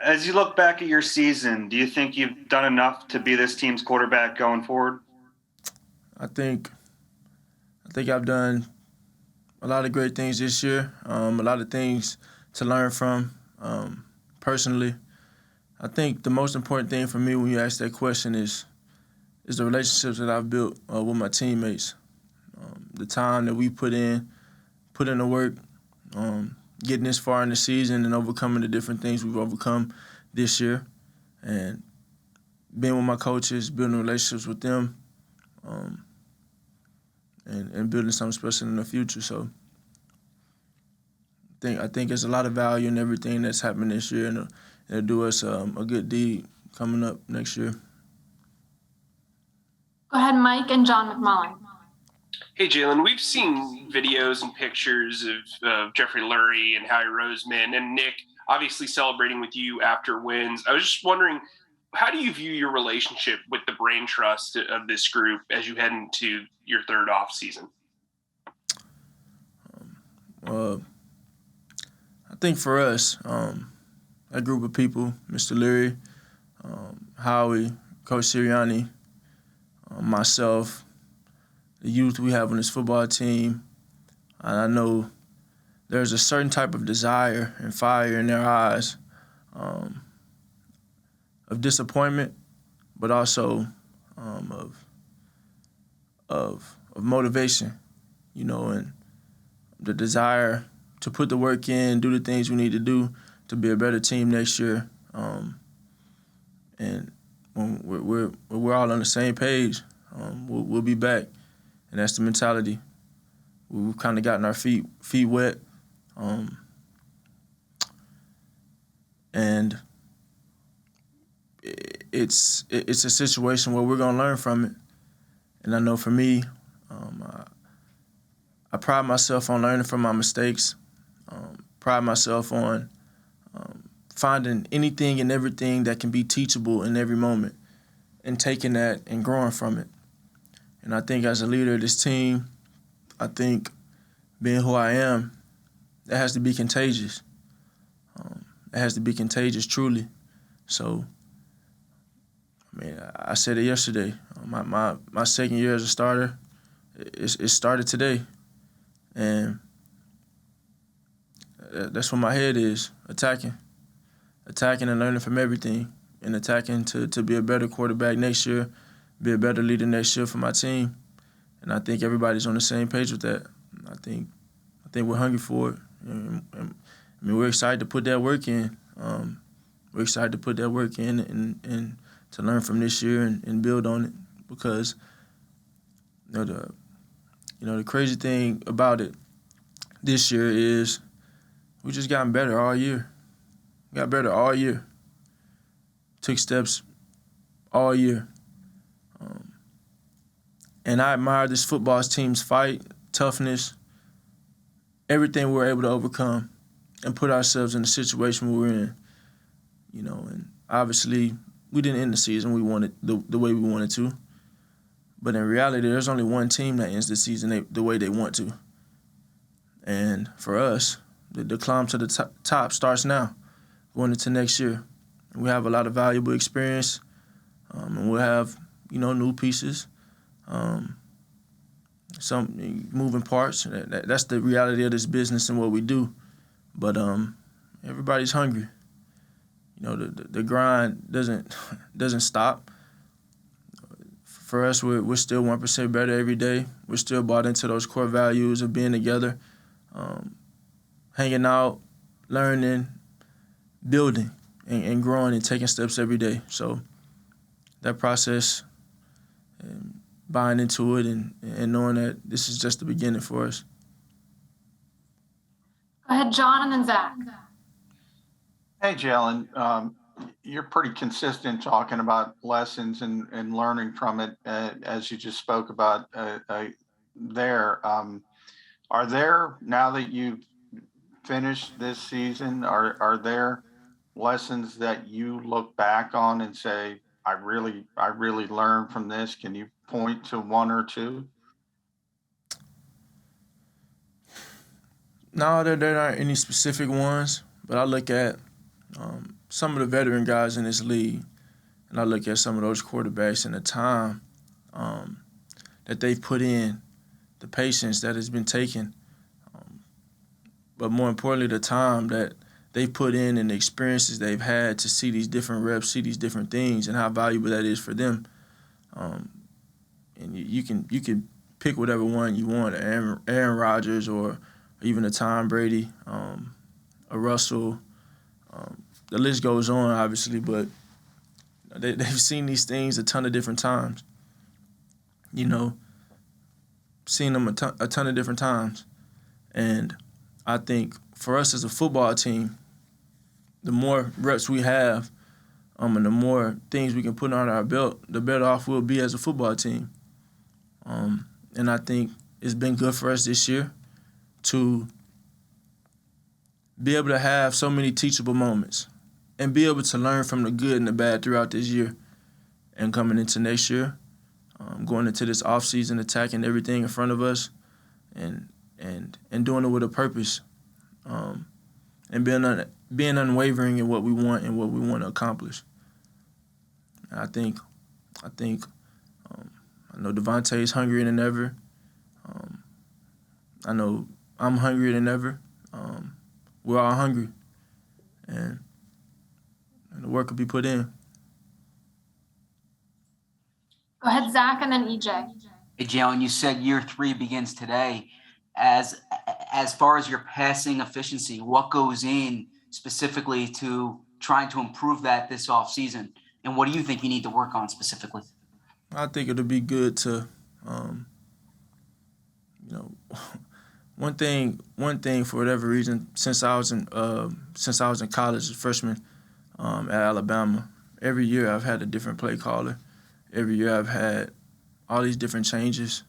As you look back at your season, do you think you've done enough to be this team's quarterback going forward? I think I think I've done a lot of great things this year. A lot of things to learn from personally. I think the most important thing for me when you ask that question is the relationships that I've built with my teammates. The time that we put in the work, getting this far in the season and overcoming the different things we've overcome this year, and being with my coaches, building relationships with them, um, and building something special in the future. So I think there's a lot of value in everything that's happening this year, and it'll do us a good deed coming up next year. Go ahead, Mike and John McMullen. Hey, Jalen, we've seen videos and pictures of Jeffrey Lurie and Howie Roseman and Nick obviously celebrating with you after wins. I was just wondering, how do you view your relationship with the brain trust of this group as you head into your third off season? Uh, I think for us, that group of people, Mr. Leary, Howie, Coach Sirianni, myself, the youth we have on this football team, and I know there's a certain type of desire and fire in their eyes um, of disappointment, but also of motivation, and the desire to put the work in, do the things we need to do to be a better team next year. And when we're all on the same page, we'll be back, and that's the mentality. We've kind of gotten our feet wet, and it's a situation where we're gonna learn from it. And I know for me, I pride myself on learning from my mistakes. Pride myself on finding anything and everything that can be teachable in every moment, and taking that and growing from it. And I think as a leader of this team, I think being who I am, that has to be contagious. It has to be contagious, truly. So, I mean, I said it yesterday. My second year as a starter, it started today. And that's where my head is, attacking and learning from everything, and attacking to be a better quarterback next year, be a better leader next year for my team. And I think everybody's on the same page with that. I think we're hungry for it. I mean, we're excited to put that work in. We're excited to put that work in and to learn from this year and build on it, because the crazy thing about it this year is we just gotten better all year. We got better all year. Took steps all year. And I admire this football team's fight, toughness, everything we were able to overcome and put ourselves in the situation we were in. And obviously we didn't end the season we wanted the way we wanted to. But in reality, there's only one team that ends the season the way they want to. And for us, the climb to the top starts now, going into next year. We have a lot of valuable experience, and we'll have, new pieces, some moving parts. That's the reality of this business and what we do. But everybody's hungry. The grind doesn't stop. For us, we're still 1% better every day. We're still bought into those core values of being together, hanging out, learning, building, and growing and taking steps every day. So that process, and buying into it, and knowing that this is just the beginning for us. Go ahead, John, and then Zach. Hey, Jalen, you're pretty consistent talking about lessons and learning from it, as you just spoke about there. Are there, now that you've finished this season, are there lessons that you look back on and say, I really learned from this? Can you point to one or two? No, there aren't any specific ones, but I look at some of the veteran guys in this league, and I look at some of those quarterbacks and the time that they've put in, the patience that has been taken, but more importantly, the time that they've put in and the experiences they've had to see these different reps, see these different things, and how valuable that is for them. And you can pick whatever one you want, Aaron Rodgers or even a Tom Brady, a Russell. The list goes on, obviously, but they've seen these things a ton of different times. You know, seen them a ton of different times. And I think for us as a football team, the more reps we have and the more things we can put on our belt, the better off we'll be as a football team. And I think it's been good for us this year to be able to have so many teachable moments and be able to learn from the good and the bad throughout this year. And coming into next year, going into this offseason, attacking everything in front of us and doing it with a purpose, and being unwavering in what we want and what we want to accomplish. I think I know Devontae's hungrier than ever. I know I'm hungrier than ever. We're all hungry, and the work will be put in. Go ahead, Zach, and then EJ. Hey, Jalen, you said year 3 begins today. As far as your passing efficiency, what goes in specifically to trying to improve that this offseason? And what do you think you need to work on specifically? I think it'll be good to, one thing for whatever reason, since I was in college, as a freshman at Alabama, every year I've had a different play caller. Every year I've had all these different changes.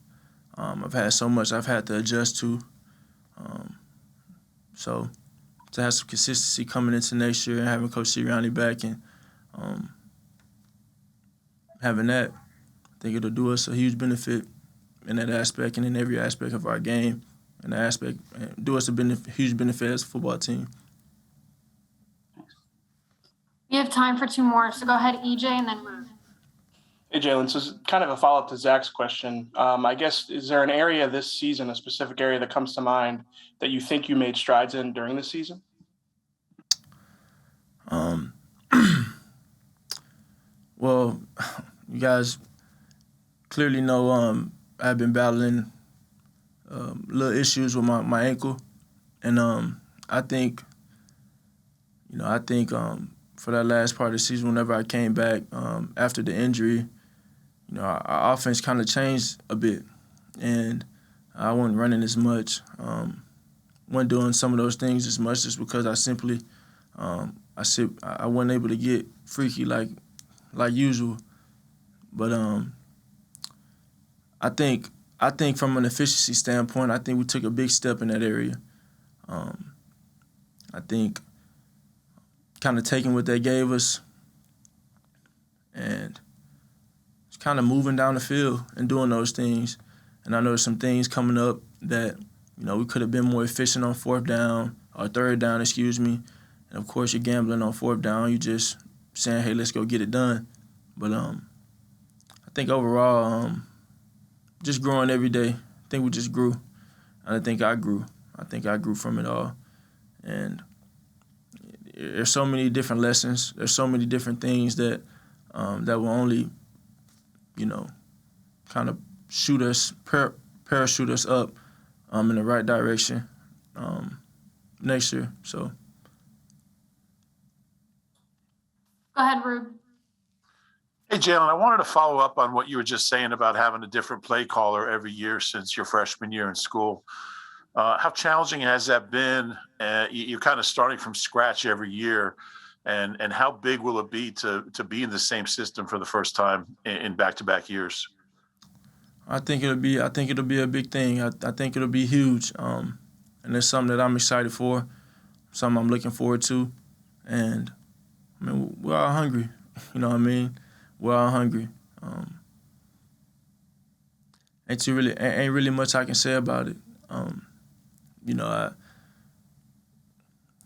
I've had so much I've had to adjust to. So to have some consistency coming into next year and having Coach Sirianni back and having that, I think it'll do us a huge benefit in that aspect and in every aspect of our game, and do us a huge benefit as a football team. We have time for 2 more, so go ahead, EJ, and then Ruth. Hey, Jalen, so it's kind of a follow-up to Zach's question. I guess, is there an area this season, a specific area that comes to mind that you think you made strides in during the season? Well, you guys clearly know I've been battling little issues with my ankle, and I think for that last part of the season, whenever I came back after the injury, our offense kind of changed a bit, and I wasn't running as much, wasn't doing some of those things as much, just because I simply I wasn't able to get freaky like usual. But I think from an efficiency standpoint, I think we took a big step in that area. I think kind of taking what they gave us and kind of moving down the field and doing those things. And I know there's some things coming up that, we could have been more efficient on 4th down or 3rd down, And of course, you're gambling on 4th down. You're just saying, hey, let's go get it done. But I think overall, just growing every day. I think we just grew. And I think I grew. I think I grew from it all. And there's so many different lessons. There's so many different things that will only, kind of parachute us up in the right direction next year. So. Go ahead, Ruth. Hey, Jalen, I wanted to follow up on what you were just saying about having a different play caller every year since your freshman year in school. How challenging has that been? You're kind of starting from scratch every year, and how big will it be to be in the same system for the first time in back-to-back years? I think it'll be a big thing. I think it'll be huge, and it's something that I'm excited for, something I'm looking forward to, and we're all hungry. You know what I mean? We're all hungry. Ain't really much I can say about it.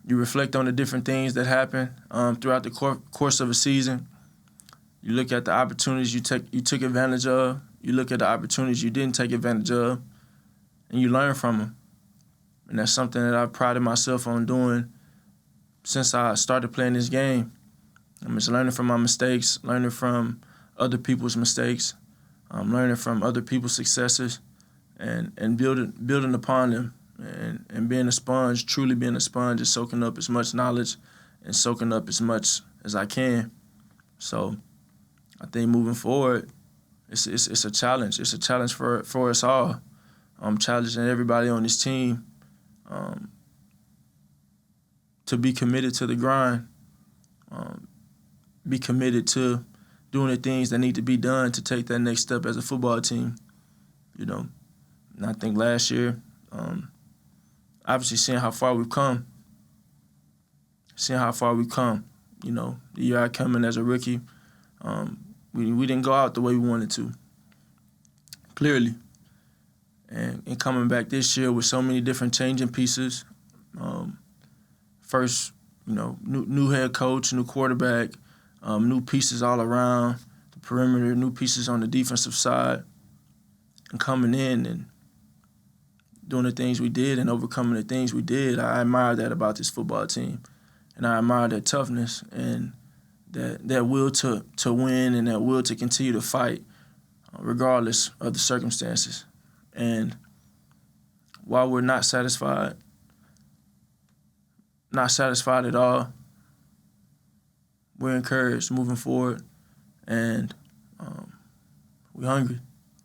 You reflect on the different things that happen throughout the course of a season. You look at the opportunities you took advantage of. You look at the opportunities you didn't take advantage of, and you learn from them. And that's something that I've prided myself on doing since I started playing this game. I'm just learning from my mistakes, learning from other people's mistakes, learning from other people's successes, and building upon them, and being a sponge, truly being a sponge, and soaking up as much knowledge and soaking up as much as I can. So I think moving forward, it's a challenge. It's a challenge for us all. I'm challenging everybody on this team to be committed to the grind, be committed to doing the things that need to be done to take that next step as a football team. You know, and I think last year, obviously seeing how far we've come, you know, the year I come in as a rookie, we didn't go out the way we wanted to, clearly. And coming back this year with so many different changing pieces, first, you know, new head coach, new quarterback, new pieces all around the perimeter, new pieces on the defensive side, and coming in and doing the things we did and overcoming the things we did. I admire that about this football team, and I admire their toughness and that will to win and that will to continue to fight regardless of the circumstances. And while we're not satisfied at all, we're encouraged moving forward, and we're hungry.